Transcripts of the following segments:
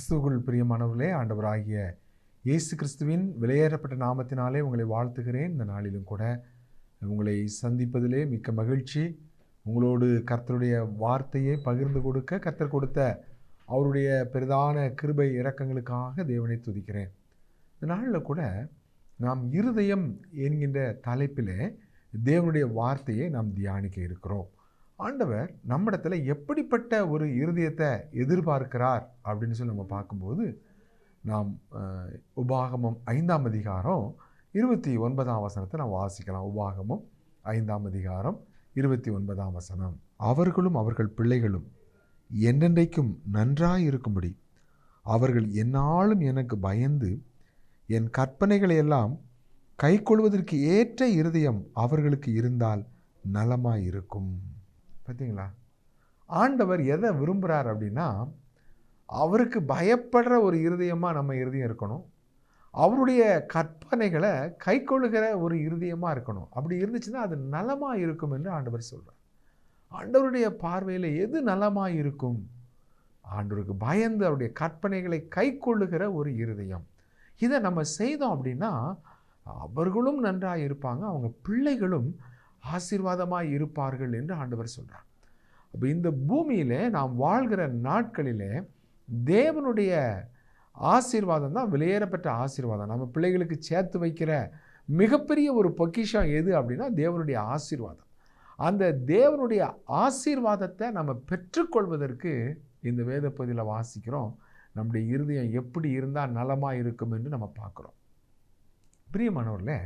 கிறிஸ்துவுக்குள் பிரியமானவர்களே, ஆண்டவராகிய இயேசு கிறிஸ்துவின் விலையேறப்பட்ட நாமத்தினாலே உங்களை வாழ்த்துகிறேன். இந்த நாளிலும் கூட உங்களை சந்திப்பதிலே மிக்க மகிழ்ச்சி. உங்களோடு கர்த்தருடைய வார்த்தையை பகிர்ந்து கொடுக்க கர்த்தர் கொடுத்த அவருடைய பெரிதான கிருபை இரக்கங்களுக்காக தேவனை துதிக்கிறேன். இந்த நாளில் கூட நாம் இருதயம் என்கின்ற தலைப்பிலே தேவனுடைய வார்த்தையை நாம் தியானிக்க இருக்கிறோம். ஆண்டவர் நம்மிடத்தில் எப்படிப்பட்ட ஒரு இருதயத்தை எதிர்பார்க்கிறார் அப்படின்னு சொல்லி நம்ம பார்க்கும்போது, நாம் உபாகமம் 5ஆம் அதிகாரம் 29ஆம் வசனத்தை நாம் வாசிக்கலாம். உபாகமம் 5ஆம் அதிகாரம் 29ஆம் வசனம். அவர்களும் அவர்கள் பிள்ளைகளும் என்றென்றைக்கும் நன்றாயிருக்கும்படி அவர்கள் எந்நாளும் எனக்கு பயந்து என் கற்பனைகளை எல்லாம் கைக்கொள்வதற்கு ஏற்ற இருதயம் அவர்களுக்கு இருந்தால் நலமாயிருக்கும். பார்த்தீங்களா? ஆண்டவர் எதை விரும்புகிறார் அப்படின்னா, அவருக்கு பயப்படுற ஒரு இருதயமாக நம்ம இருதயம் இருக்கணும். அவருடைய கற்பனைகளை கைக்கொள்ளுகிற ஒரு இருதயமாக இருக்கணும். அப்படி இருந்துச்சுன்னா அது நலமாக இருக்கும் என்று ஆண்டவர் சொல்கிறார். ஆண்டவருடைய பார்வையில் எது நலமாக இருக்கும்? ஆண்டவருக்கு பயந்து அவருடைய கற்பனைகளை கைக்கொள்ளுகிற ஒரு இருதயம். இதை நம்ம செய்தோம் அப்படின்னா அவர்களும் நன்றாக இருப்பாங்க, அவங்க பிள்ளைகளும் ஆசீர்வாதமாக இருப்பார்கள் என்று ஆண்டவர் சொல்கிறார். அப்போ இந்த பூமியிலே நாம் வாழ்கிற நாட்களிலே தேவனுடைய ஆசீர்வாதம் தான் விலையேறப்பட்ட ஆசீர்வாதம். நம்ம பிள்ளைகளுக்கு சேர்த்து வைக்கிற மிகப்பெரிய ஒரு பொக்கிஷம் எது அப்படின்னா தேவனுடைய ஆசீர்வாதம். அந்த தேவனுடைய ஆசீர்வாதத்தை நம்ம பெற்றுக்கொள்வதற்கு இந்த வேத பகுதியில் வாசிக்கிறோம். நம்முடைய இருதயம் எப்படி இருந்தால் நலமாக இருக்கும் என்று நம்ம பார்க்குறோம். பிரியமானவர்களே,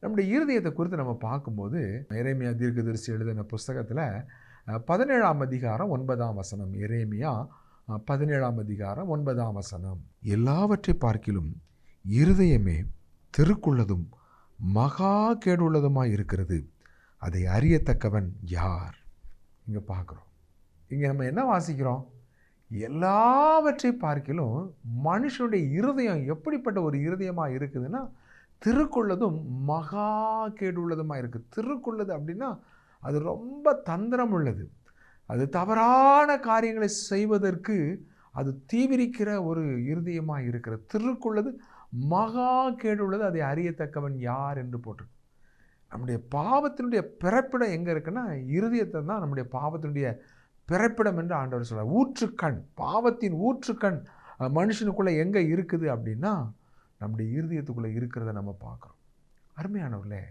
நம்முடைய இருதயத்தை குறித்து நம்ம பார்க்கும்போது எரேமியா தீர்க்கதரிசி எழுதின புஸ்தகத்தில் 17ஆம் அதிகாரம் 9ஆம் வசனம். எரேமியா 17ஆம் அதிகாரம் 9ஆம் வசனம். எல்லாவற்றை பார்க்கிலும் இருதயமே தெருக்குள்ளதும் மகா கேடுள்ளதுமாய் இருக்கிறது, அதை அறியத்தக்கவன் யார்? இங்கே பார்க்குறோம். இங்கே நம்ம என்ன வாசிக்கிறோம்? எல்லாவற்றை பார்க்கிலும் மனுஷனுடைய இருதயம் எப்படிப்பட்ட ஒரு இருதயமாக இருக்குதுன்னா, திருக்குள்ளதும் மகா கேடுள்ளதுமாக இருக்குது. திருக்குள்ளது அப்படின்னா அது ரொம்ப தந்திரம் உள்ளது. அது தவறான காரியங்களை செய்வதற்கு அது தீவிரிக்கிற ஒரு இருதயமாக இருக்கிறது. திருக்குள்ளது மகா கேடுள்ளது, அதை அறியத்தக்கவன் யார் என்று போட்டிருக்கு. நம்முடைய பாவத்தினுடைய பிறப்பிடம் எங்கே இருக்குன்னா இருதயத்தை தான் நம்முடைய பாவத்தினுடைய பிறப்பிடம் என்று ஆண்டவர் சொல்கிறார். ஊற்றுக்கண், பாவத்தின் ஊற்றுக்கண் மனுஷனுக்குள்ளே எங்கே இருக்குது அப்படின்னா நம்முடைய இருதயத்துக்குள்ளே இருக்கிறத நம்ம பார்க்குறோம். அருமையானவர்களே,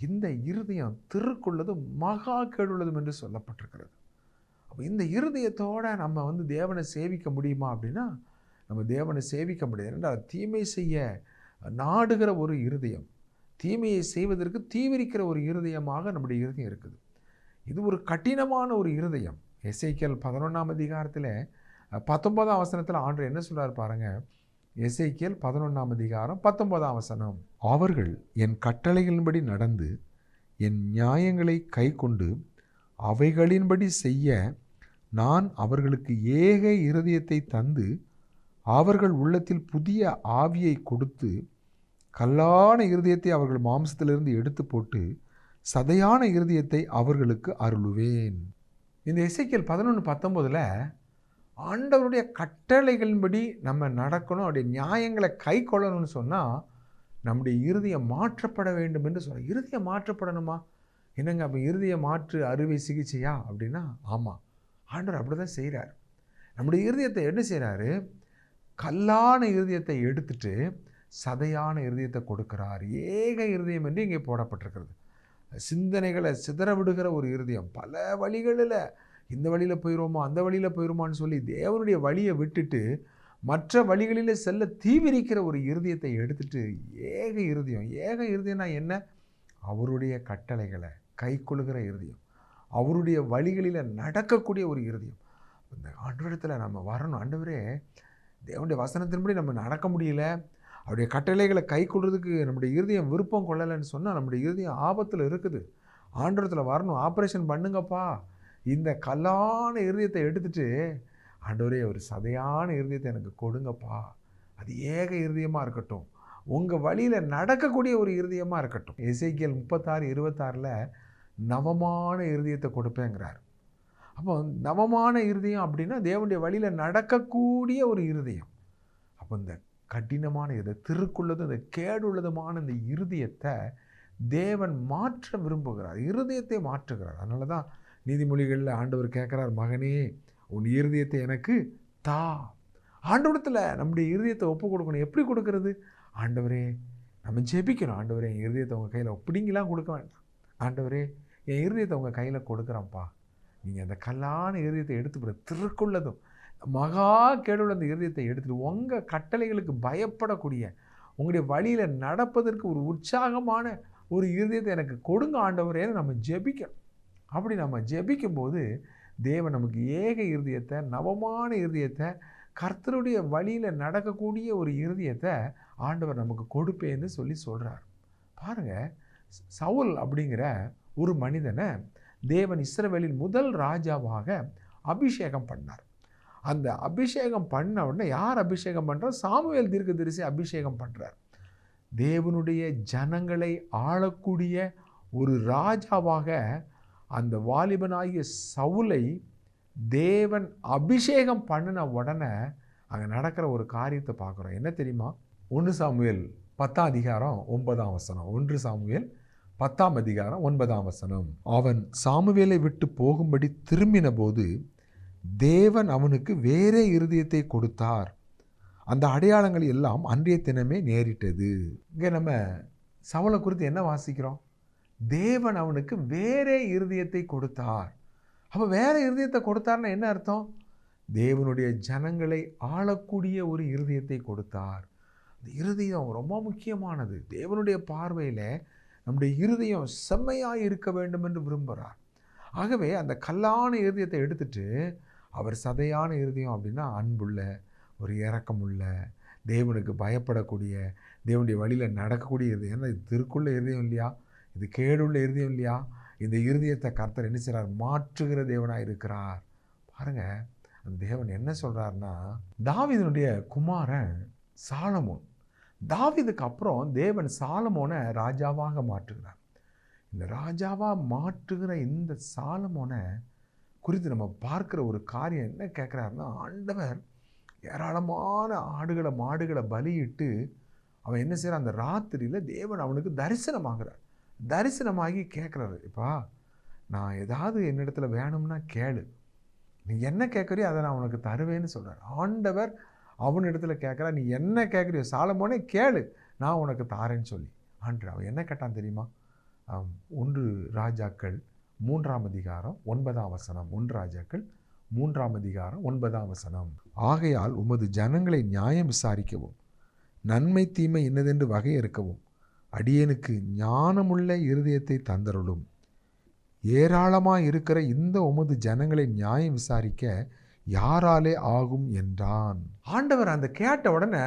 இந்த இருதயம் திருக்குள்ளதும் மகா கேடுள்ளதும் என்று சொல்லப்பட்டிருக்கிறது. அப்போ இந்த இருதயத்தோடு நம்ம தேவனை சேவிக்க முடியுமா அப்படின்னா நம்ம தேவனை சேவிக்க முடியாது. என்றால் தீமை செய்ய நாடுகிற ஒரு இருதயம், தீமையை செய்வதற்கு தீவிரிக்கிற ஒரு இருதயமாக நம்முடைய இருதயம் இருக்குது. இது ஒரு கடினமான ஒரு இருதயம். எசேக்கியேல் 11ஆம் அதிகாரத்தில் 19ஆம் வசனத்தில் ஆண்டவர் என்ன சொல்கிறார் பாருங்கள். எசேக்கியேல் 11ஆம் அதிகாரம் 19ஆம் வசனம். அவர்கள் என் கட்டளைகளின்படி நடந்து என் நியாயங்களை கைக்கொண்டு அவைகளின்படி செய்ய நான் அவர்களுக்கு ஏக இருதயத்தை தந்து அவர்கள் உள்ளத்தில் புதிய ஆவியை கொடுத்து கல்லான இருதயத்தை அவர்கள் மாம்சத்திலிருந்து எடுத்து போட்டு சதையான இருதயத்தை அவர்களுக்கு அருளுவேன். இந்த எசேக்கியேல் 11:19 ஆண்டவருடைய கட்டளைகளின்படி நம்ம நடக்கணும், அவருடைய நியாயங்களை கை கொள்ளணும்னு சொன்னால் நம்முடைய இருதயம் மாற்றப்பட வேண்டும் என்று சொல்ல. இருதயம் மாற்றப்படணுமா? என்னங்க அப்போ இருதய மாற்று அறுவை சிகிச்சையா அப்படின்னா ஆமாம், ஆண்டவர் அப்படி தான் செய்கிறார். நம்முடைய இருதயத்தை என்ன செய்கிறாரு? கல்லான இருதயத்தை எடுத்துட்டு சதையான இருதயத்தை கொடுக்கிறார். ஏக இருதயம் என்று இங்கே போடப்பட்டிருக்கிறது. சிந்தனைகளை சிதற விடுகிற ஒரு இருதயம், பல வழிகளில் இந்த வழியில் போயிடுவோமா அந்த வழியில் போயிடுமான்னு சொல்லி தேவனுடைய வழியை விட்டுட்டு மற்ற வழிகளில் செல்ல தீவிரிக்கிற ஒரு இருதயத்தை எடுத்துட்டு ஏக இருதயம். ஏக இருதயம்னா என்ன? அவருடைய கட்டளைகளை கைக்கொள்ளுகிற இருதயம், அவருடைய வழிகளில் நடக்கக்கூடிய ஒரு இருதயம். இந்த ஆண்டவரிடத்தில் நம்ம வரணும். ஆண்டவரே, தேவனுடைய வசனத்தின்படி நம்ம நடக்க முடியல, அவருடைய கட்டளைகளை கைக்கொள்றதுக்கு நம்முடைய இருதயம் விருப்பம் கொள்ளலைன்னு சொன்னால் நம்முடைய இருதயம் ஆபத்தில் இருக்குது. ஆண்டவரத்தில் வரணும். ஆப்ரேஷன் பண்ணுங்கப்பா, இந்த கல்லான இருதயத்தை எடுத்துட்டு ஆண்டவரே ஒரு சதையான இருதயத்தை எனக்கு கொடுங்கப்பா, அது ஏக இருதயமாக இருக்கட்டும், உங்கள் வழியில் நடக்கக்கூடிய ஒரு இருதயமாக இருக்கட்டும். எசேக்கியேல் 36:26 நவமான இருதயத்தை கொடுப்பேங்கிறார். அப்போ நவமான இருதயம் அப்படின்னா தேவனுடைய வழியில் நடக்கக்கூடிய ஒரு இருதயம். அப்போ இந்த கடினமான திருக்குள்ளதும் இந்த கேடுள்ளதுமான இந்த இருதயத்தை தேவன் மாற்ற விரும்புகிறார், இருதயத்தை மாற்றுகிறார். அதனால தான் நீதிமொழிகளில் ஆண்டவர் கேட்குறார், மகனே உன் இருதயத்தை எனக்கு தா. ஆண்டவரத்தில் நம்முடைய இருதயத்தை ஒப்பு கொடுக்கணும். எப்படி கொடுக்கறது? ஆண்டவரே, நம்ம ஜெபிக்கணும். ஆண்டவரே, என் இருதயத்தை உங்கள் கையில் ஒப்பிடிங்கலாம் கொடுக்க வேண்டாம். ஆண்டவரே, என் இருதயத்தை உங்கள் கையில் கொடுக்குறேன்ப்பா, நீங்கள் அந்த கல்லான இருதயத்தை எடுத்துக்கிற திருக்குள்ளதும் மகா கேடுள்ள அந்த இருதயத்தை எடுத்துகிட்டு உங்கள் கட்டளைகளுக்கு பயப்படக்கூடிய, உங்களுடைய வழியில் நடப்பதற்கு ஒரு உற்சாகமான ஒரு இருதயத்தை எனக்கு கொடுங்க ஆண்டவரேன்னு நம்ம ஜெபிக்கணும். அப்படி நம்ம ஜெபிக்கும்போது தேவன் நமக்கு ஏக இருதயத்தை, நவமான இருதயத்தை, கர்த்தருடைய வழியில் நடக்கக்கூடிய ஒரு இருதயத்தை ஆண்டவர் நமக்கு கொடுப்பேன்னு சொல்கிறார். பாருங்கள், சவுல் அப்படிங்கிற ஒரு மனிதனை தேவன் இஸ்ரவேலின் முதல் ராஜாவாக அபிஷேகம் பண்ணார். அந்த அபிஷேகம் பண்ண உடனே யார் அபிஷேகம் பண்ணுறார்? சாமுவேல் தீர்க்கதரிசி அபிஷேகம் பண்ணுறார். தேவனுடைய ஜனங்களை ஆளக்கூடிய ஒரு ராஜாவாக அந்த வாலிபனாகிய சவுலை தேவன் அபிஷேகம் பண்ணின உடனே அங்கே நடக்கிற ஒரு காரியத்தை பார்க்குறோம். என்ன தெரியுமா? 1 சாமுவேல் 10:9. 1 சாமுவேல் 10:9. அவன் சாமுவேலை விட்டு போகும்படி திரும்பின போது தேவன் அவனுக்கு வேறே இருதயத்தை கொடுத்தார். அந்த அடையாளங்கள் எல்லாம் அன்றைய தினமே நேரிட்டது. இங்கே நம்ம சவுலை குறித்து என்ன வாசிக்கிறோம்? தேவன் அவனுக்கு வேறே இருதயத்தை கொடுத்தார். அப்போ வேற இருதயத்தை கொடுத்தார்னா என்ன அர்த்தம்? தேவனுடைய ஜனங்களை ஆளக்கூடிய ஒரு இருதயத்தை கொடுத்தார். அந்த இருதயம் ரொம்ப முக்கியமானது. தேவனுடைய பார்வையில் நம்முடைய இருதயம் செம்மையாக இருக்க வேண்டும் என்று விரும்புகிறார். ஆகவே அந்த கல்லான இருதயத்தை எடுத்துட்டு அவர் சதையான இருதயம் அப்படின்னா அன்புள்ள, ஒரு இரக்கமுள்ள, தேவனுக்கு பயப்படக்கூடிய, தேவனுடைய வழியில் நடக்கக்கூடிய இருதயம். ஏன்னா இது திருக்குள்ள இருதயம் இல்லையா? இது கேடுள்ள இருதயம் இல்லையா? இந்த இருதயத்தை கர்த்தர் என்ன செய்கிறார்? மாற்றுகிற தேவனாக இருக்கிறார். பாருங்கள், அந்த தேவன் என்ன சொல்கிறாருன்னா, தாவீதுனுடைய குமாரன் சாலமோன், தாவீதுக்கு அப்புறம் தேவன் சாலமோனை ராஜாவாக மாற்றுகிறார். இந்த ராஜாவாக மாற்றுகிற இந்த சாலமோனை குறித்து நம்ம பார்க்குற ஒரு காரியம் என்ன கேட்குறாருன்னா, ஆண்டவர் ஏராளமான ஆடுகளை மாடுகளை பலியிட்டு அவன் என்ன செய்கிறான்? அந்த ராத்திரியில் தேவன் அவனுக்கு தரிசனமாகிறார். தரிசனமாகி கேட்குறாரு, இப்பா நான் ஏதாவது என்னிடத்துல வேணும்னா கேளு, நீ என்ன கேட்குறியோ அதை நான் உனக்கு தருவேன்னு சொல்கிறார். ஆண்டவர் அவனிடத்துல கேட்குறா, நீ என்ன கேட்குறியோ சாலமோனே கேளு, நான் உனக்கு தாரேன்னு சொல்லி. ஆண்டு அவன் என்ன கேட்டான் தெரியுமா? 1 ராஜாக்கள் 3:9. 1 ராஜாக்கள் 3:9. ஆகையால் உமது ஜனங்களை நியாயம் விசாரிக்கவும், நன்மை தீமை என்னதென்று வகையறுக்கவும் அடியேனுக்கு ஞானமுள்ள இருதயத்தை தந்தருளும். ஏராளமாக இருக்கிற இந்த உமது ஜனங்களை நியாயம் விசாரிக்க யாராலே ஆகும் என்றான். ஆண்டவர் அந்த கேட்ட உடனே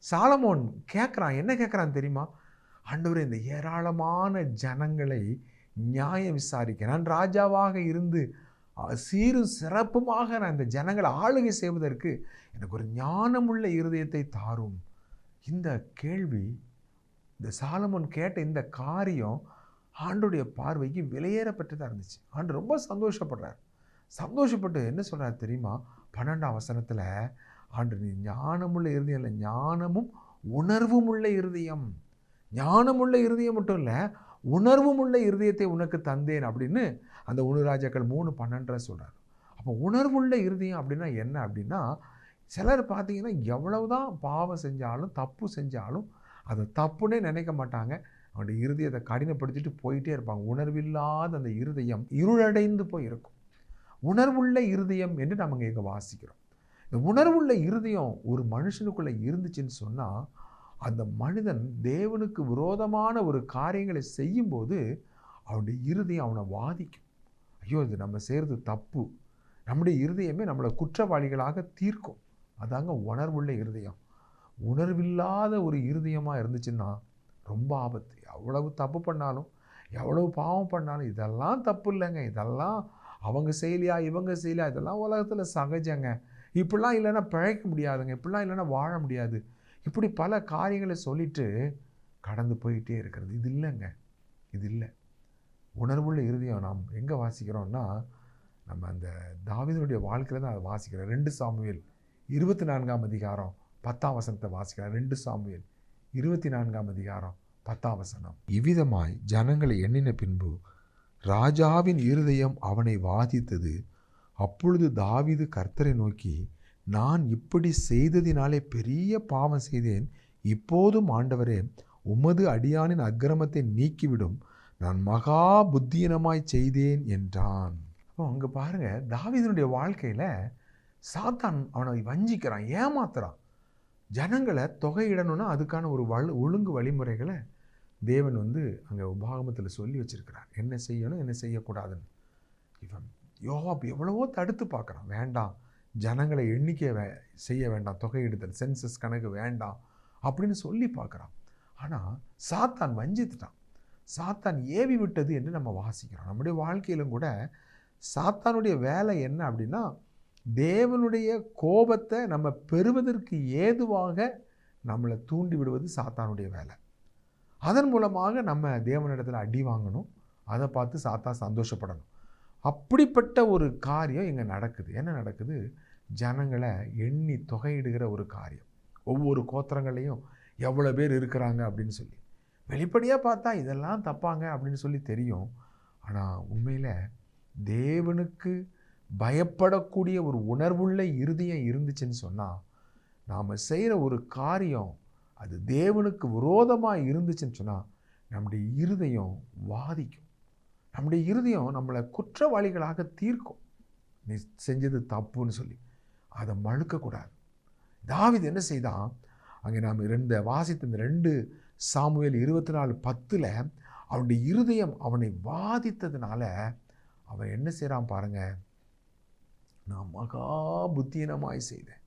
சாலமோன் கேட்குறான். என்ன கேட்குறான் தெரியுமா? ஆண்டவர், இந்த ஏராளமான ஜனங்களை நியாயம் விசாரிக்க, நான் ராஜாவாக இருந்து சீரும் சிறப்புமாக நான் இந்த ஜனங்களை ஆளுகை செய்வதற்கு எனக்கு ஒரு ஞானமுள்ள இருதயத்தை தாரும். இந்த கேள்வி, இந்த சாலமோன் கேட்ட இந்த காரியம் ஆண்டோடைய பார்வைக்கு விலையேறப்பட்டதாக இருந்துச்சு. ஆண்டு ரொம்ப சந்தோஷப்படுறார். சந்தோஷப்பட்டு என்ன சொல்கிறார் தெரியுமா? 12 ஆண்டு, நீ ஞானமுள்ள இருதயம் இல்லை, ஞானமும் உணர்வும் உள்ள இருதயம். ஞானமுள்ள இருதயம் மட்டும் இல்லை, உணர்வும் உள்ள இருதயத்தை உனக்கு தந்தேன் அப்படின்னு அந்த 1 ராஜாக்கள் 3:12 சொல்கிறார். அப்போ உணர்வுள்ள இருதயம் அப்படின்னா என்ன அப்படின்னா, சிலர் பார்த்தீங்கன்னா எவ்வளவுதான் பாவம் செஞ்சாலும் தப்பு செஞ்சாலும் அதை தப்புன்னே நினைக்க மாட்டாங்க. அவனுடைய இருதயத்தை கடினப்படுத்திட்டு போயிட்டே இருப்பாங்க. உணர்வில்லாத அந்த இருதயம் இருளடைந்து போய் இருக்கும். உணர்வுள்ள இருதயம் என்று நம்ம இங்கே வாசிக்கிறோம். இந்த உணர்வுள்ள இருதயம் ஒரு மனுஷனுக்குள்ளே இருந்துச்சுன்னு சொன்னால், அந்த மனிதன் தேவனுக்கு விரோதமான ஒரு காரியங்களை செய்யும்போது அவனுடைய இருதயம் அவனை வாதிக்கும். ஐயோ, இது நம்ம செய்கிறது தப்பு. நம்முடைய இருதயமே நம்மளை குற்றவாளிகளாக தீர்க்கும். அதாங்க உணர்வுள்ள இருதயம். உணர்வில்லாத ஒரு இருதயமாக இருந்துச்சுன்னா ரொம்ப ஆபத்து. எவ்வளவு தப்பு பண்ணாலும், எவ்வளவு பாவம் பண்ணாலும், இதெல்லாம் தப்பு இல்லைங்க, இதெல்லாம் அவங்க செய்யலையா இவங்க செய்யலையா, இதெல்லாம் உலகத்தில் சகஜங்க, இப்படிலாம் இல்லைன்னா பிழைக்க முடியாதுங்க, இப்படிலாம் இல்லைன்னா வாழ முடியாது, இப்படி பல காரியங்களை சொல்லிட்டு கடந்து போயிட்டே இருக்கிறது. இது இல்லைங்க, இது இல்லை. உணர்வுள்ள இருதயம் நாம் எங்கே வாசிக்கிறோம்னா, நம்ம அந்த தாவீதுடைய வாழ்க்கையில் தான் அதை வாசிக்கிறோம். 2 சாமுவேல் 24 10ஆம் வசனத்தை வாசிக்கலாம். 2 சாமுவேல் 24ஆம் அதிகாரம் 10ஆம் வசனம். இவ்விதமாய் ஜனங்களை எண்ணின பின்பு ராஜாவின் இருதயம் அவனை வாதித்தது. அப்பொழுது தாவீது கர்த்தரை நோக்கி, நான் இப்படி செய்ததினாலே பெரிய பாவம் செய்தேன். இப்போதும் ஆண்டவரே, உமது அடியானின் அக்கிரமத்தை நீக்கிவிடும். நான் மகா புத்தியனமாய் செய்தேன் என்றான். அப்போ அங்கே பாருங்க, தாவீதுனுடைய வாழ்க்கையில் சாத்தான் அவனை வஞ்சிக்கிறான், ஏமாத்துறான். ஜனங்களை தொகையிடணும்னா அதுக்கான ஒரு ஒழுங்கு வழிமுறைகளை தேவன் அங்கே உபாகமத்தில் சொல்லி வச்சிருக்கிறார். என்ன செய்யணும், என்ன செய்யக்கூடாதுன்னு. இவன் யோவாப் எவ்வளவோ தடுத்து பார்க்குறான். வேண்டாம், ஜனங்களை எண்ணிக்கை செய்ய வேண்டாம், தொகையிடுதல் சென்சஸ் கணக்கு வேண்டாம் அப்படின்னு சொல்லி பார்க்குறான். ஆனால் சாத்தான் வஞ்சித்துட்டான். சாத்தான் ஏவி விட்டது என்று நம்ம வாசிக்கிறோம். நம்முடைய வாழ்க்கையிலும் கூட சாத்தானுடைய வேலை என்ன அப்படின்னா, தேவனுடைய கோபத்தை நம்ம பெறுவதற்கு ஏதுவாக நம்மளை தூண்டி விடுவது சாத்தானுடைய வேலை. அதன் மூலமாக நம்ம தேவனிடத்தில் அடி வாங்கணும், அதை பார்த்து சாத்தான் சந்தோஷப்படணும். அப்படிப்பட்ட ஒரு காரியம் இங்கே நடக்குது. என்ன நடக்குது? ஜனங்களை எண்ணி தொகையிடுகிற ஒரு காரியம். ஒவ்வொரு கோத்திரங்களையும் எவ்வளோ பேர் இருக்கிறாங்க அப்படின்னு சொல்லி வெளிப்படையாக பார்த்தா இதெல்லாம் தப்பாங்க அப்படின்னு சொல்லி தெரியும். ஆனால் உண்மையில் தேவனுக்கு பயப்படக்கூடிய ஒரு உணர்வுள்ள இருதயம் இருந்துச்சுன்னு சொன்னால், நாம் செய்கிற ஒரு காரியம் அது தேவனுக்கு விரோதமாக இருந்துச்சுன்னு சொன்னால் நம்முடைய இருதயம் வாதிக்கும். நம்முடைய இருதயம் நம்மளை குற்றவாளிகளாக தீர்க்கும். நீ செஞ்சது தப்புன்னு சொல்லி அதை மழுக்கக்கூடாது. தாவீது என்ன செய்தான்? அங்கே நாம் வாசித்த இந்த 2 சாமுவேல் 24:10 அவனுடைய இருதயம் அவனை வாதித்ததுனால அவன் என்ன செய்கிறான் பாருங்க, நான் மகா புத்தியனமாய் செய்தேன்,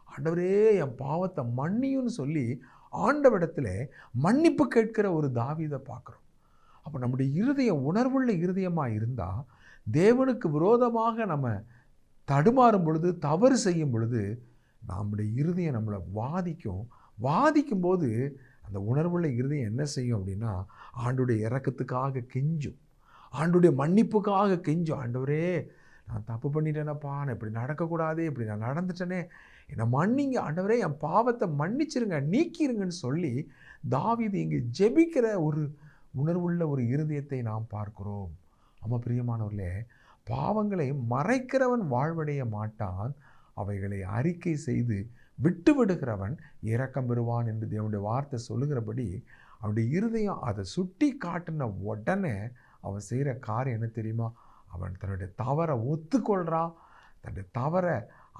ஆண்டவரே என் பாவத்தை மன்னியும்னு சொல்லி ஆண்டவரிடத்தில் மன்னிப்பு கேட்கிற ஒரு தாவீதை பார்க்குறோம். அப்போ நம்முடைய இருதயம் உணர்வுள்ள இருதயமாக இருந்தால், தேவனுக்கு விரோதமாக நம்ம தடுமாறும் பொழுது, தவறு செய்யும் பொழுது நம்முடைய இருதயம் நம்மளை வாதிக்கும் போது அந்த உணர்வுள்ள இருதயம் என்ன செய்யும் அப்படின்னா, ஆண்டுடைய இரக்கத்துக்காக கெஞ்சும், ஆண்டுடைய மன்னிப்புக்காக கெஞ்சும். ஆண்டவரே நான் தப்பு பண்ணிட்டேனப்பா, நான் இப்படி நடக்கக்கூடாது, இப்படி நான் நடந்துட்டேனே, என்னை மன்னிங்க ஆண்டவரே, என் பாவத்தை மன்னிச்சிருங்க, நீக்கிருங்கன்னு சொல்லி தாவீது இங்கே ஜெபிக்கிற ஒரு உணர்வுள்ள ஒரு இருதயத்தை நாம் பார்க்கிறோம். ஆமாம் பிரியமானவர்களே, பாவங்களை மறைக்கிறவன் வாழ்வடைய மாட்டான், அவைகளை அறிக்கை செய்து விட்டு விடுகிறவன் இரக்கம் பெறுவான் என்று தேவனுடைய வார்த்தை சொல்லுகிறபடி அவனுடைய இருதயம் அதை சுட்டி காட்டின உடனே அவன் செய்கிற காரியம் என்ன தெரியுமா? அவன் தன்னுடைய தவறை ஒத்துக்கொள்கிறான், தன்னுடைய தவறை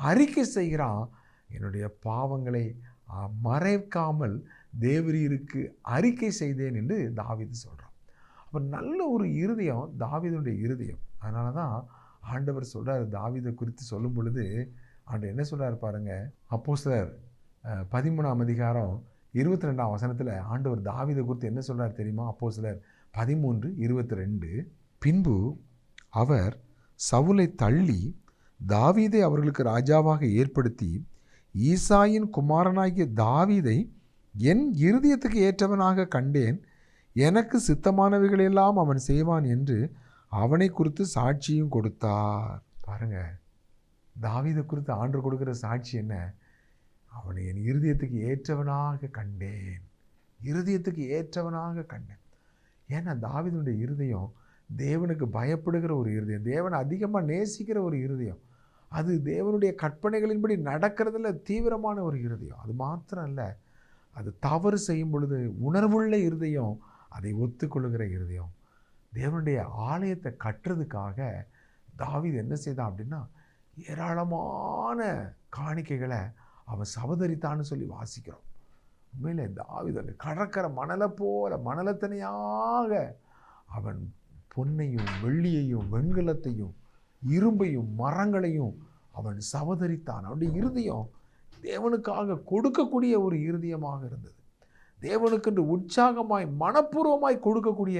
அறிக்கை செய்கிறான். என்னுடைய பாவங்களை மறைக்காமல் தேவரீருக்கு அறிக்கை செய்தேன் என்று தாவீது சொல்கிறான். அப்போ நல்ல ஒரு இருதயம் தாவீதுடைய இருதயம். அதனால தான் ஆண்டவர் சொல்கிறார், தாவீதை குறித்து சொல்லும் பொழுது ஆண்டவர் என்ன சொல்கிறார் பாருங்க. அப்போஸ்தலர் 13ஆம் அதிகாரம் 22ஆம் வசனத்தில் ஆண்டவர் தாவீதை குறித்து என்ன சொல்கிறார் தெரியுமா? அப்போஸ்தலர் 13:22, பின்பு அவர் சவுலை தள்ளி தாவீதை அவர்களுக்கு ராஜாவாக ஏற்படுத்தி, ஈசாயின் குமாரனாகிய தாவீதை என் இருதயத்துக்கு ஏற்றவனாக கண்டேன், எனக்கு சித்தமானவைகளெல்லாம் அவன் செய்வான் என்று அவனை குறித்து சாட்சியும் கொடுத்தார். பாருங்க, தாவீதை குறித்து ஆண்டவர் கொடுக்கிற சாட்சி என்ன? அவனை என் இருதயத்துக்கு ஏற்றவனாக கண்டேன், இருதயத்துக்கு ஏற்றவனாக கண்டேன். ஏன்னா தாவீதுடைய இருதயம் தேவனுக்கு பயப்படுகிற ஒரு இருதயம், தேவனை அதிகமாக நேசிக்கிற ஒரு இருதயம், அது தேவனுடைய கற்பனைகளின்படி நடக்கிறதுல தீவிரமான ஒரு இருதயம். அது மாத்திரம் இல்லை, அது தவறு செய்யும் பொழுது உணர்வுள்ள இருதயம், அதை ஒத்துக்கொள்ளுகிற இருதயம். தேவனுடைய ஆலயத்தை கட்டுறதுக்காக தாவீது என்ன செய்தான் அப்படின்னா, ஏராளமான காணிக்கைகளை அவன் சபதரித்தான்னு சொல்லி வாசிக்கிறோம். உண்மையிலே தாவீது அந்த கடற்கரை மணலை போல மணலத்தனையாக அவன் பொன்னையும் வெள்ளியையும் வெண்கலத்தையும் இரும்பையும் மரங்களையும் அவன் சபதரித்தான். அவனுடைய இருதயம் தேவனுக்காக கொடுக்கக்கூடிய ஒரு இருதயமாக இருந்தது. தேவனுக்கென்று உற்சாகமாய் மனப்பூர்வமாய் கொடுக்கக்கூடிய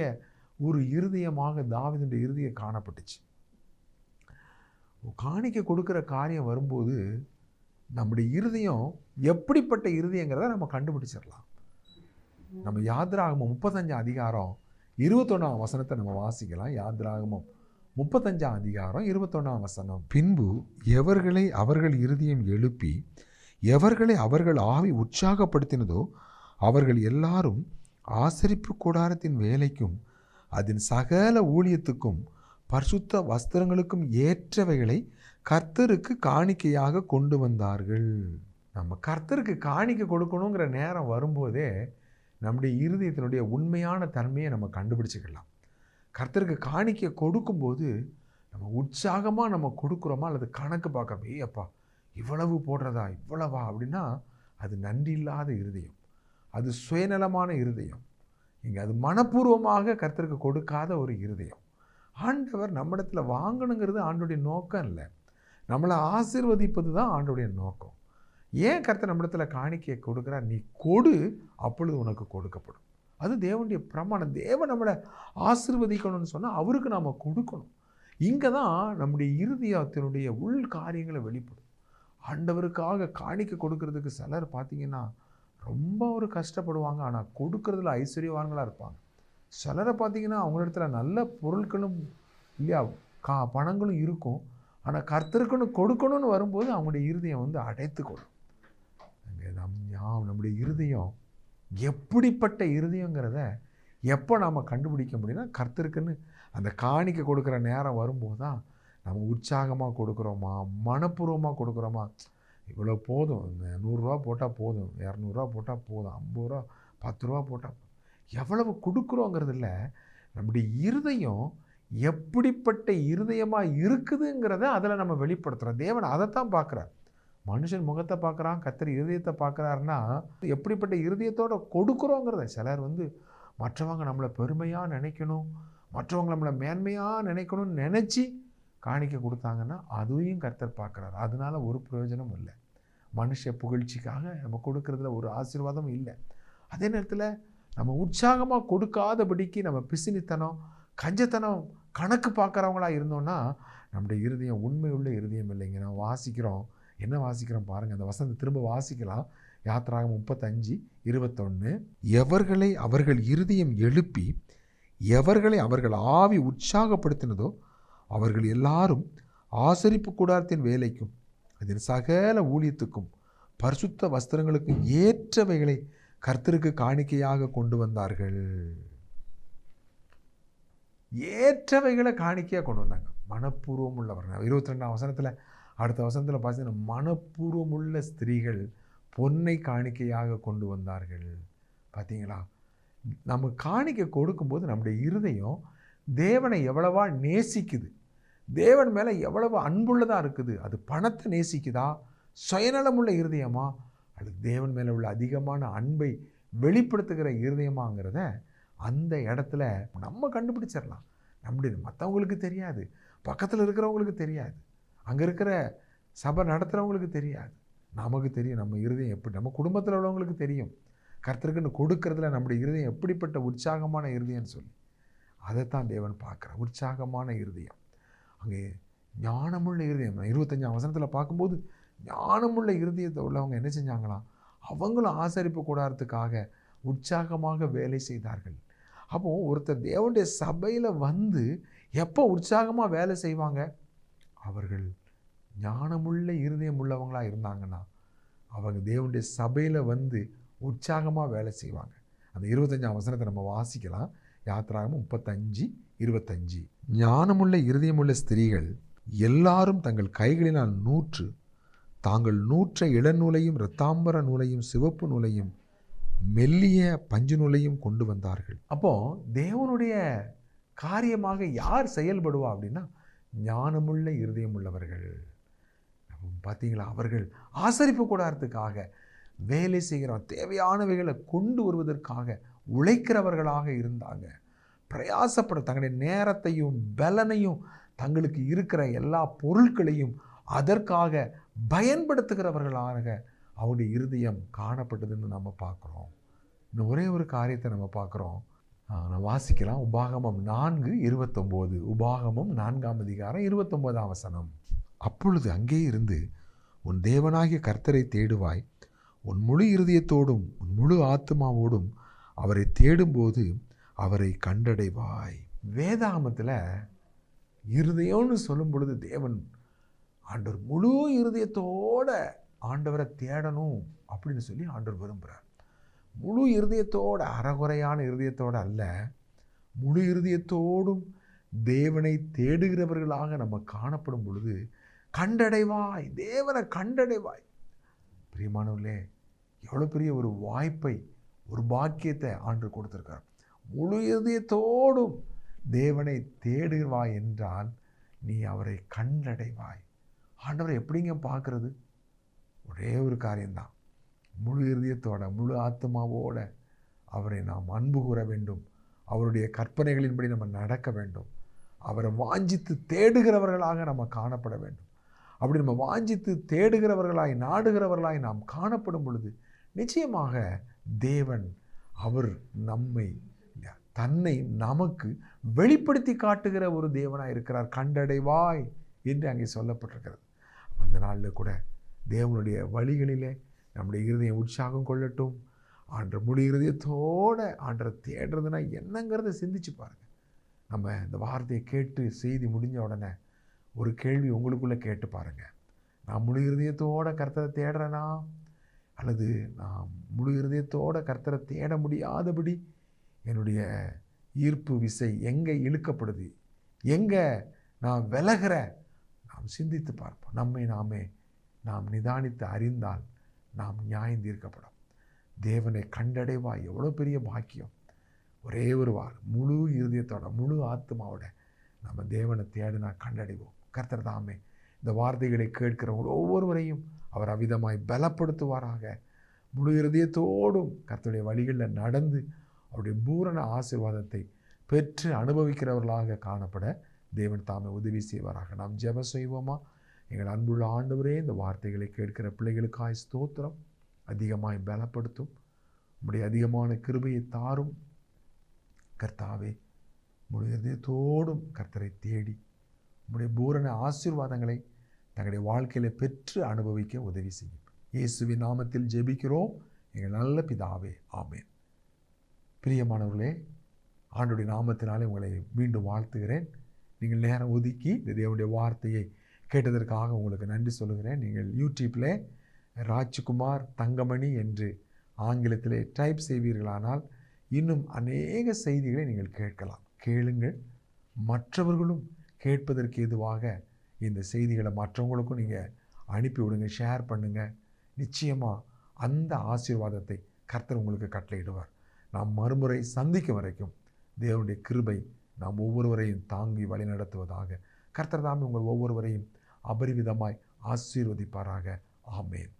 ஒரு இருதயமாக தாவீதுடைய இருதயம் காணப்பட்டுச்சு. காணிக்கை கொடுக்குற காரியம் வரும்போது நம்முடைய இருதயம் எப்படிப்பட்ட இருதயங்கிறத நம்ம கண்டுபிடிச்சிடலாம். நம்ம யாத்ராகமம் 35ஆம் அதிகாரம் 21ஆம் வசனத்தை நம்ம வாசிக்கலாம். யாத்ராகமம் 35ஆம் அதிகாரம் 21ஆம் வசனம். பின்பு எவர்களை அவர்கள் இருதயம் எழுப்பி எவர்களை அவர்கள் ஆவி உற்சாகப்படுத்தினதோ அவர்கள் எல்லாரும் ஆசரிப்பு கூடாரத்தின் வேலைக்கும் அதன் சகல ஊழியத்துக்கும் பரிசுத்த வஸ்திரங்களுக்கும் ஏற்றவைகளை கர்த்தருக்கு காணிக்கையாக கொண்டு வந்தார்கள். நம்ம கர்த்தருக்கு காணிக்கை கொடுக்கணுங்கிற நேரம் வரும்போதே நம்முடைய இருதயத்தினுடைய உண்மையான தன்மையை நம்ம கண்டுபிடிச்சிக்கலாம். கர்த்தருக்கு காணிக்கை கொடுக்கும்போது நம்ம உற்சாகமாக நம்ம கொடுக்குறோமா அல்லது கணக்கு பார்க்குறோம், ஏப்பா இவ்வளவு போடுறதா இவ்வளவா அப்படின்னா அது நன்றி இல்லாத இருதயம், அது சுயநலமான இருதயம். இங்கே அது மனப்பூர்வமாக கர்த்தருக்கு கொடுக்காத ஒரு இருதயம். ஆண்டவர் நம்மிடத்தில் வாங்கணுங்கிறது ஆண்டோடைய நோக்கம் இல்லை, நம்மளை ஆசீர்வதிப்பது தான் ஆண்டோடைய நோக்கம். ஏன் கர்த்தர் நம்மிடத்தில் காணிக்கையை கொடுக்குறார்? நீ கொடு, அப்பொழுது உனக்கு கொடுக்கப்படும். அது தேவனுடைய பிரமாணம். தேவன் நம்மளை ஆசீர்வதிக்கணும்னு சொன்னால் அவருக்கு நாம் கொடுக்கணும். இங்கே தான் நம்முடைய இருதயத்தினுடைய உள் காரியங்களை வெளிப்படும். ஆண்டவருக்காக காணிக்கை கொடுக்கறதுக்கு சிலர் பார்த்திங்கன்னா ரொம்ப ஒரு கஷ்டப்படுவாங்க, ஆனால் கொடுக்கறதுல ஐஸ்வர்யவான்களாக இருப்பாங்க. சிலரை பார்த்திங்கன்னா அவங்களிடத்துல நல்ல பொருட்களும் இல்லையா பணங்களும் இருக்கும், ஆனால் கர்த்தருக்குன்னு கொடுக்கணும்னு வரும்போது அவங்களுடைய இருதயம் அடைத்து கொள்ளும். நம்முடைய இருதயம் எப்படிப்பட்ட இருதயங்கிறத எப்போ நாம் கண்டுபிடிக்க முடியும்னா, கர்த்தருக்குன்னு அந்த காணிக்கை கொடுக்குற நேரம் வரும்போது தான் நம்ம உற்சாகமாக கொடுக்குறோமா, மனப்பூர்வமாக கொடுக்குறோமா. இவ்வளோ போதும், இந்த 100 ரூபா போட்டால் போதும், 200 ரூபா போட்டால் போதும், 50 ரூபா 10 ரூபா போட்டால் எவ்வளவு கொடுக்குறோங்கிறது இல்லை, நம்முடைய இருதயம் எப்படிப்பட்ட இருதயமாக இருக்குதுங்கிறத அதில் நம்ம வெளிப்படுத்துகிறோம். தேவன் அதைத்தான் பார்க்குறார். மனுஷன் முகத்தை பார்க்குறான், கர்த்தர் இருதயத்தை பார்க்குறாருன்னா எப்படிப்பட்ட இருதயத்தோடு கொடுக்குறோங்கிறத. சிலர் மற்றவங்க நம்மளை பெருமையாக நினைக்கணும், மற்றவங்க நம்மளை மேன்மையாக நினைக்கணும்னு நினச்சி காணிக்கை கொடுத்தாங்கன்னா அதையும் கர்த்தர் பார்க்குறாரு. அதனால ஒரு பிரயோஜனம் இல்லை. மனுஷ புகழ்ச்சிக்காக நம்ம கொடுக்கறதுல ஒரு ஆசீர்வாதம் இல்லை. அதே நேரத்தில் நம்ம உற்சாகமாக கொடுக்காதபடிக்கு நம்ம பிசினித்தனம் கஞ்சத்தனம் கணக்கு பார்க்குறவங்களா இருந்தோம்னா நம்முடைய இருதயம் உண்மை உள்ள இருதயம் இல்லைங்க. நம்ம வாசிக்கிறோம், என்ன வாசிக்கிறோம் பாருங்கள், அந்த வசனத்தை திரும்ப வாசிக்கலாம். யாத்திராகமம் 35:21. எவர்களை அவர்கள் இருதயம் எழுப்பி எவர்களை அவர்கள் ஆவி உற்சாகப்படுத்தினதோ அவர்கள் எல்லாரும் ஆசரிப்பு கூடாரத்தின் வேலைக்கும் அதன் சகல ஊழியத்துக்கும் பரிசுத்த வஸ்திரங்களுக்கும் ஏற்றவைகளை கர்த்தருக்கு காணிக்கையாக கொண்டு வந்தார்கள். ஏற்றவைகளை காணிக்கையாக கொண்டு வந்தாங்க. மனப்பூர்வம் உள்ளவர்கள். 22ஆம் வசனத்தில் அடுத்த வசனத்தில் பார்த்தீங்கன்னா மனப்பூர்வம் உள்ள ஸ்திரீகள் பொன்னை காணிக்கையாக கொண்டு வந்தார்கள். பார்த்தீங்களா, நம்ம காணிக்கை கொடுக்கும்போது நம்முடைய இருதயம் தேவனை எவ்வளவா நேசிக்குது, தேவன் மேலே எவ்வளவு அன்புள்ளதாக இருக்குது. அது பணத்தை நேசிக்குதா, சுயநலமுள்ள இருதயமா, அல்லது தேவன் மேலே உள்ள அதிகமான அன்பை வெளிப்படுத்துகிற இருதயமாங்கிறத அந்த இடத்துல நம்ம கண்டுபிடிச்சிடலாம். நம்முடைய மற்றவங்களுக்கு தெரியாது, பக்கத்தில் இருக்கிறவங்களுக்கு தெரியாது, அங்கே இருக்கிற சபை நடத்துகிறவங்களுக்கு தெரியாது, நமக்கு தெரியும் நம்ம இருதயம் எப்படி. நம்ம குடும்பத்தில் உள்ளவங்களுக்கு தெரியும் கர்த்தருக்குன்னு கொடுக்கறதுல நம்முடைய இருதயம் எப்படிப்பட்ட உற்சாகமான இருதயம்னு சொல்லி. அதைத்தான் தேவன் பார்க்குறார், உற்சாகமான இருதயம். அங்கே ஞானமுள்ள இருதயம் 25ஆம் வசனத்தில் பார்க்கும்போது ஞானமுள்ள இருதயத்தை உள்ளவங்க என்ன செஞ்சாங்களாம், அவங்களும் ஆசரிப்பு கூடாரத்துக்காக உற்சாகமாக வேலை செய்தார்கள். அப்போது ஒருத்தர் தேவனுடைய சபையில் எப்போ உற்சாகமாக வேலை செய்வாங்க, அவர்கள் ஞானமுள்ள இருதயம் உள்ளவங்களாக இருந்தாங்கன்னா அவங்க தேவனுடைய சபையில் உற்சாகமாக வேலை செய்வாங்க. அந்த 25ஆம் வசனத்தை நம்ம வாசிக்கலாம். யாத்திராகமம் 35:25. ஞானமுள்ள இருதயமுள்ள ஸ்திரீகள் எல்லாரும் தங்கள் கைகளினால் தாங்கள் நூற்ற இளநூலையும் இரத்தாம்பர நூலையும் சிவப்பு நூலையும் மெல்லிய பஞ்சு நூலையும் கொண்டு வந்தார்கள். அப்போது தேவனுடைய காரியமாக யார் செயல்படுவா அப்படின்னா ஞானமுள்ள இருதயம் உள்ளவர்கள். பார்த்தீங்களா, அவர்கள் ஆசரிப்பு கூடாரத்துக்காக வேலை செய்கிறவங்க, தேவையானவைகளை கொண்டு வருவதற்காக உழைக்கிறவர்களாக இருந்தாங்க. பிரயாசப்பட தங்களுடைய நேரத்தையும் பலனையும் தங்களுக்கு இருக்கிற எல்லா பொருட்களையும் அதற்காக பயன்படுத்துகிறவர்களாக அவருடைய இருதயம் காணப்பட்டதுன்னு நம்ம பார்க்குறோம். இன்னும் ஒரே ஒரு காரியத்தை நம்ம பார்க்குறோம், நான் வாசிக்கலாம். உபாகமம் 4:29. உபாகமம் 4ஆம் அதிகாரம் 29ஆம் வசனம். அப்பொழுது அங்கே இருந்து உன் தேவனாகிய கர்த்தரை தேடுவாய், உன் முழு இருதயத்தோடும் உன் முழு ஆத்மாவோடும் அவரை தேடும்போது அவரை கண்டடைவாய். வேதாகமத்தில் இருதயம்னு சொல்லும் பொழுது தேவன் ஆண்டவர் முழு இருதயத்தோட ஆண்டவரை தேடணும் அப்படின்னு சொல்லி ஆண்டவர் விரும்புகிறார். முழு இருதயத்தோடு, அறகுறையான இருதயத்தோடு அல்ல, முழு இருதயத்தோடும் தேவனை தேடுகிறவர்களாக நம்ம காணப்படும் பொழுது கண்டடைவாய், தேவனை கண்டடைவாய். பிரியமானவர்களே, எவ்வளோ பெரிய ஒரு வாய்ப்பை, ஒரு பாக்கியத்தை ஆண்டவர் கொடுத்துருக்கார். முழு இதயத்தோடும் தேவனை தேடுவாய் என்றால் நீ அவரை கண்டடைவாய். ஆண்டவரை எப்படிங்க பார்க்கறது? ஒரே ஒரு காரியம்தான், முழு இதயத்தோட, முழு ஆத்மாவோட அவரை நாம் அன்பு கூற வேண்டும். அவருடைய கற்பனைகளின்படி நம்ம நடக்க வேண்டும். அவரை வாஞ்சித்து தேடுகிறவர்களாக நம்ம காணப்பட வேண்டும். அப்படி நம்ம வாஞ்சித்து தேடுகிறவர்களாய், நாடுகிறவர்களாய் நாம் காணப்படும் பொழுது நிச்சயமாக தேவன் அவர் தன்னை நமக்கு வெளிப்படுத்தி காட்டுகிற ஒரு தேவனாக இருக்கிறார். கண்டடைவாய் என்று அங்கே சொல்லப்பட்டிருக்கிறது. அந்த நாளில் கூட தேவனுடைய வழிகளிலே நம்முடைய இருதயம் உற்சாகம் கொள்ளட்டும். ஆண்டவர் முழு இருதயத்தோடு ஆண்டரை தேடுறதுனா என்னங்கிறத சிந்திச்சு பாருங்கள். நம்ம இந்த வார்த்தையை கேட்டு செய்தி முடிஞ்ச உடனே ஒரு கேள்வி உங்களுக்குள்ளே கேட்டு பாருங்கள். நான் முழு இருதயத்தோடு கர்த்தரை தேடுறேனா, அல்லது நான் முழு இருதயத்தோடு கர்த்தரை தேட முடியாதபடி என்னுடைய ஈர்ப்பு விசை எங்கே இழுக்கப்படுது, எங்கே நான் விலகிறேன்? நாம் சிந்தித்து பார்ப்போம். நம்மை நாம் நிதானித்து அறிந்தால் நாம் நியாயம் தீர்க்கப்படும். தேவனை கண்டடைவாய், எவ்வளோ பெரிய பாக்கியம். ஒரே ஒரு முழு இருதயத்தோட, முழு ஆத்மாவோட நம்ம தேவனை தேடினா கண்டடைவோம். கர்த்தர் தாமே இந்த வார்த்தைகளை கேட்கிறவங்க ஒவ்வொருவரையும் அவர் அவ்விதமாய் பலப்படுத்துவாராக. முழு இருதயத்தோடும் கர்த்தருடைய வழிகளில் நடந்து அவருடைய பூரண ஆசீர்வாதத்தை பெற்று அனுபவிக்கிறவர்களாக காணப்பட தேவன் தாமே உதவி செய்வாராக. நாம் ஜெபம் செய்வோமா? எங்கள் அன்புள்ள ஆண்டவரே, இந்த வார்த்தைகளை கேட்கிற பிள்ளைகளுக்காய் ஸ்தோத்திரம். அதிகமாய் பலப்படுத்தும், உம்முடைய அதிகமான கிருபையை தாரும். கர்த்தாவே, முழு இதயத்தோடும் கர்த்தரை தேடி உம்முடைய பூரண ஆசீர்வாதங்களை தங்களுடைய வாழ்க்கையில் பெற்று அனுபவிக்க உதவி செய்யும். இயேசுவின் நாமத்தில் ஜெபிக்கிறோம் எங்கள் நல்ல பிதாவே, ஆமென். பிரியமானவர்களே, ஆண்டுடைய நாமத்தினாலே உங்களை மீண்டும் வாழ்த்துகிறேன். நீங்கள் நேரம் ஒதுக்கி இந்த தேவனுடைய வார்த்தையை கேட்டதற்காக உங்களுக்கு நன்றி சொல்லுகிறேன். நீங்கள் யூடியூப்பில் ராஜ்குமார் தங்கமணி என்று ஆங்கிலத்திலே டைப் செய்வீர்களானால் இன்னும் அநேக செய்திகளை நீங்கள் கேட்கலாம். கேளுங்கள். மற்றவர்களும் கேட்பதற்கு எதுவாக இந்த செய்திகளை மற்றவங்களுக்கும் நீங்கள் அனுப்பிவிடுங்க, ஷேர் பண்ணுங்கள். நிச்சயமாக அந்த ஆசீர்வாதத்தை கர்த்தர் உங்களுக்கு கட்டளையிடுவார். நாம் மறுமுறை சந்திக்கும் வரைக்கும் தேவனுடைய கிருபை நாம் ஒவ்வொருவரையும் தாங்கி வழிநடத்துவதாக. கர்த்தர் தாமே உங்கள் ஒவ்வொருவரையும் அபரிவிதமாய் ஆசீர்வதிப்பாராக. ஆமென்.